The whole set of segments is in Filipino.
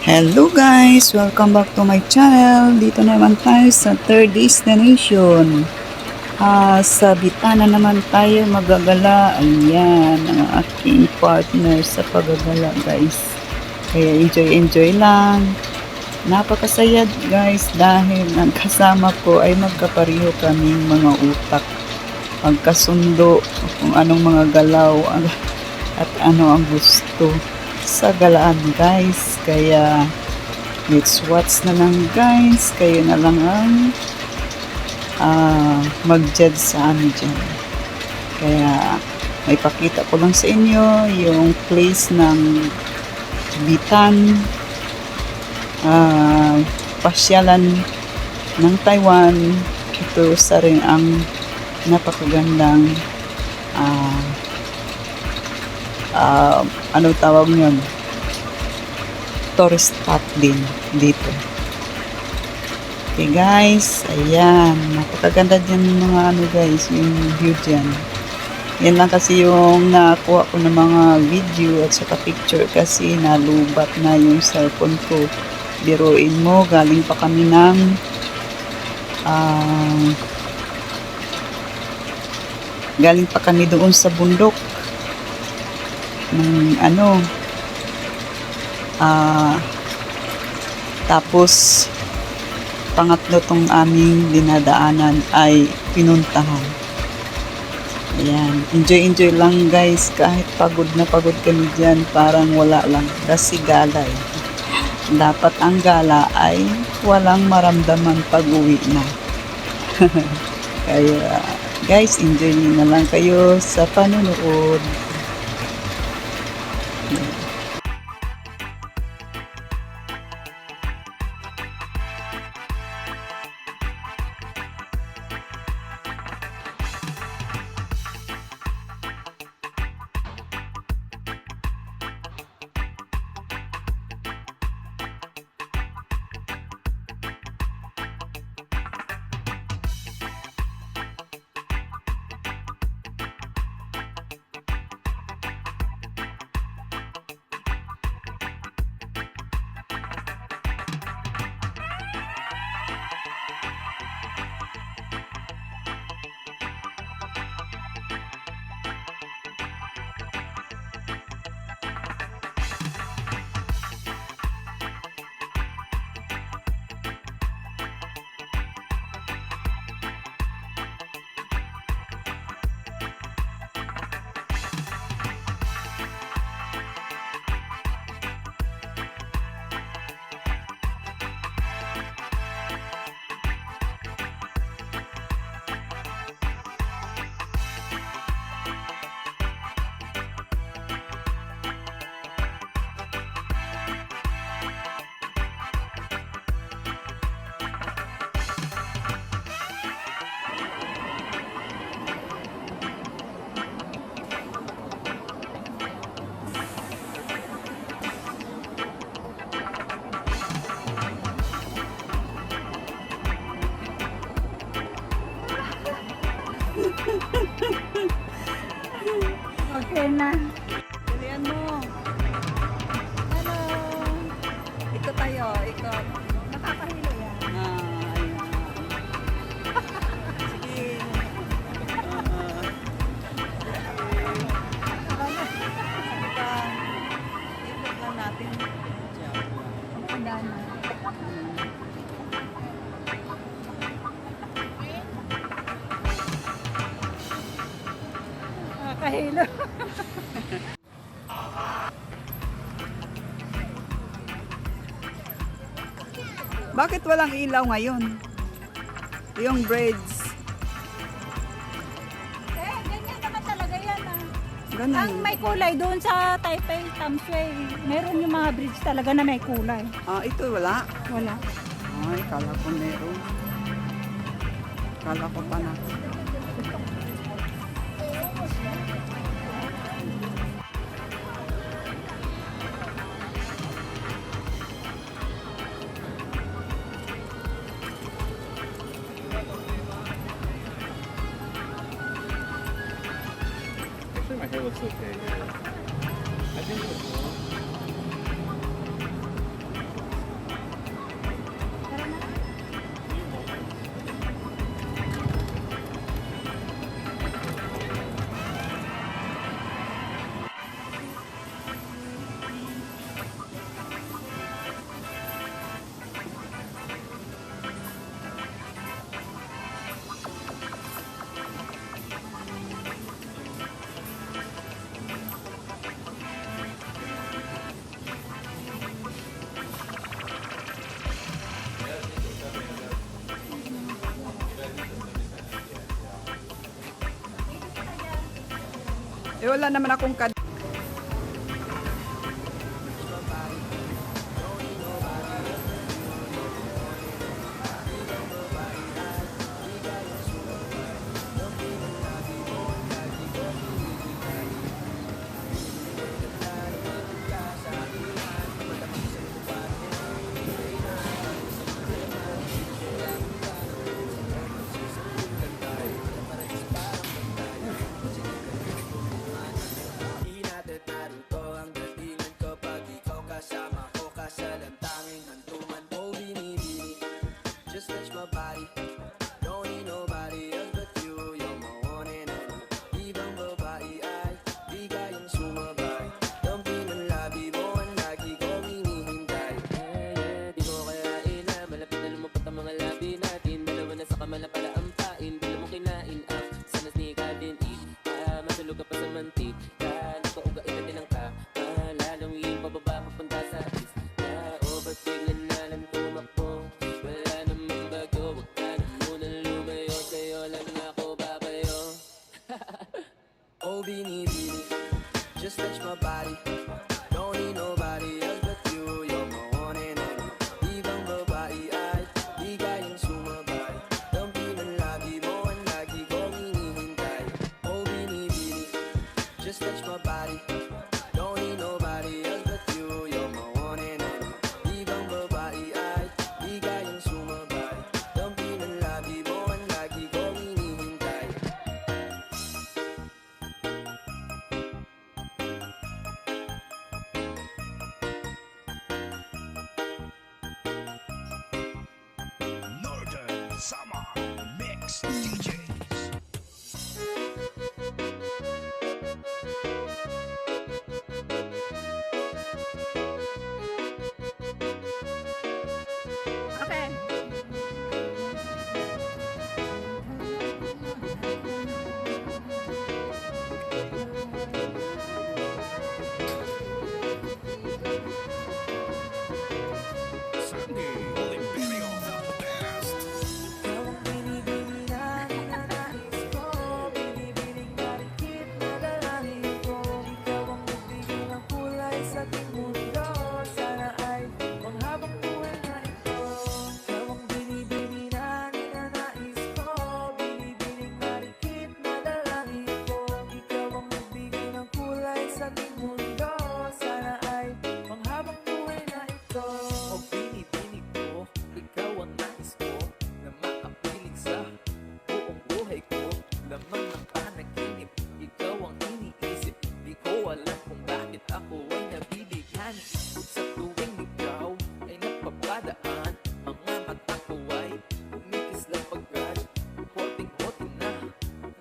Hello guys! Welcome back to my channel. Dito naman tayo sa third destination. Sa Bitana naman tayo magagala. Ayan, ang aking partner sa paggagala guys. Kaya enjoy lang. Napakasaya guys dahil ang kasama ko ay magkapareho kaming mga utak. Magkasundo kung anong mga galaw at ano ang gusto sa galaan guys. Kaya let's watch na lang guys, kayo na lang ang mag-judge sa amin dyan. Kaya may pakita ko lang sa inyo yung place ng Bitan, pasyalan ng Taiwan. Ito sa rin ang napakagandang ano tawag nyon, tourist spot din dito. Okay guys, ayan, napakaganda dyan mga ano guys, yung view dyan. Yan lang kasi yung nakuha ko ng mga video at saka picture kasi nalubat na yung cellphone ko. Biruin mo, galing pa kami ng doon sa bundok ng ano, tapos pangatlo tong aming dinadaanan ay pinuntahan. Ayan, enjoy lang guys, kahit pagod na pagod kami dyan, parang wala lang kasi gala eh. Dapat ang gala ay walang maramdaman pag uwi na. Kaya guys, enjoy na lang kayo sa panonood. Okay na. Dalian mo. Hello. Ito tayo, ikot. Nakakahilo yan. Ayan. Sige. Ikot lang natin. Handa na. Nakakahilo. Bakit walang ilaw ngayon? Yung braids. Ganyan naman talaga yan ah. Ganun. Ang may kulay doon sa Taipei, Tamsui, meron yung mga bridge talaga na may kulay. Ito wala. Wala. Ay, kala ko meron. Kala ko pa na. Actually, my hair looks okay. I think it looks wala naman akong Di natin naruto ang datingan kapag ikaw kasama ko ka sa lantangin hantungan mo binibini. Just touch my body, don't need nobody else but you. You're my one and only. Ibang babae ay di kayang sumabay. Dampi ng labi mo ang lagi ko hinihintay. Di ko kayain na malapit na lumapot ang mga labi natin. Dalawa na sa kamala pala ang pain. Bila mo kinain up, sana sneaker din eat. Masulog ka pa sa mantik. Napaugain natin ang kapalalawin. Pababa papunta sa east. Na-overtake na lang tumakbo. Wala namang bago. Huwag ka na muna lumayo. Sa'yo lang ako babayo. Oh binibini, just touch my body. Don't need nobody else but you. You're my one and only. Ibang babae ay di kayang sumabay. Dampi ng labi mo ang lagi ko hinihintay. Oh binibini, just touch my body. Don't need nobody else but you. You're my one and only. Ibang babae ay di kayang sumabay. Dampi ng labi mo ang lagi ko hinihintay. Northern Summer Mix DJs. Okay. Sunday Olimpio the best. Ikaw ang binibini na ninanais ko. Binibining marikit na dalangin ko. Ikaw ang nagbigay ng kulay sa ating mundo. Sana ay panghabang buhay na ito. Ikaw ang binibini na ninanais ko. Binibining marikit na dalangin ko. Ikaw ang nagbigay ng kulay sa ating mundo. Sana ay panghabang buhay na ito. O binibining ko, ikaw ang nais ko na makapiling sa buong buhay ko. Lamang ng panaginip, ikaw ang iniisip. Di ko alam kung bakit ako ay nabibigyan. Sa tuwing ikaw ay napapadaan, mga mata ko ay kumikislang pagkat hoting-hoting na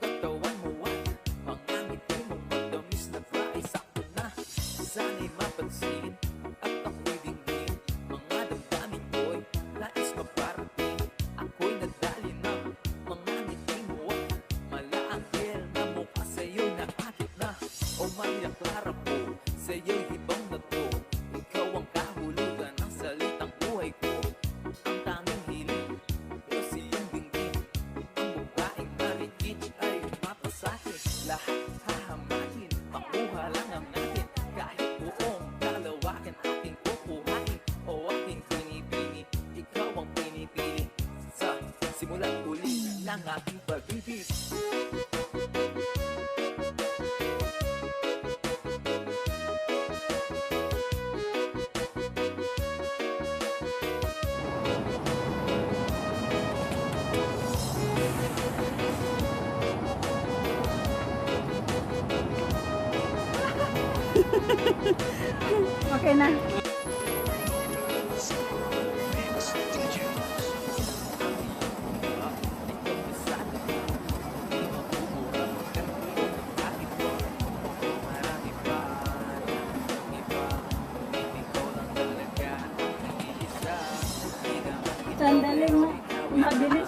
katawan mo at mga ngiti mong matamis na fry. Sakto na, sana'y mapansin at ako'y dinggin. Mga damdamin ko'y nais maparating. Ako'y nadali ng mga ngiti mo at malaanghel na mukha sa'yo'y nakakit na. O Maria Clara ko, sa'yo'y hibang na to. Ikaw ang kahulugan ng salitang buhay ko. Ang tanging hiling ko siyang dinggin. Ang babaeng maligid ay mapasahin. Lahat hahamakin, makuha lang ang atin. Kahit buong kalawakan ating kukuhain. O aking pinipili, ikaw ang pinipili. Sa simulang huli ng aking pag-ibig. Okay na. Mix DJs. Sandaling mabilis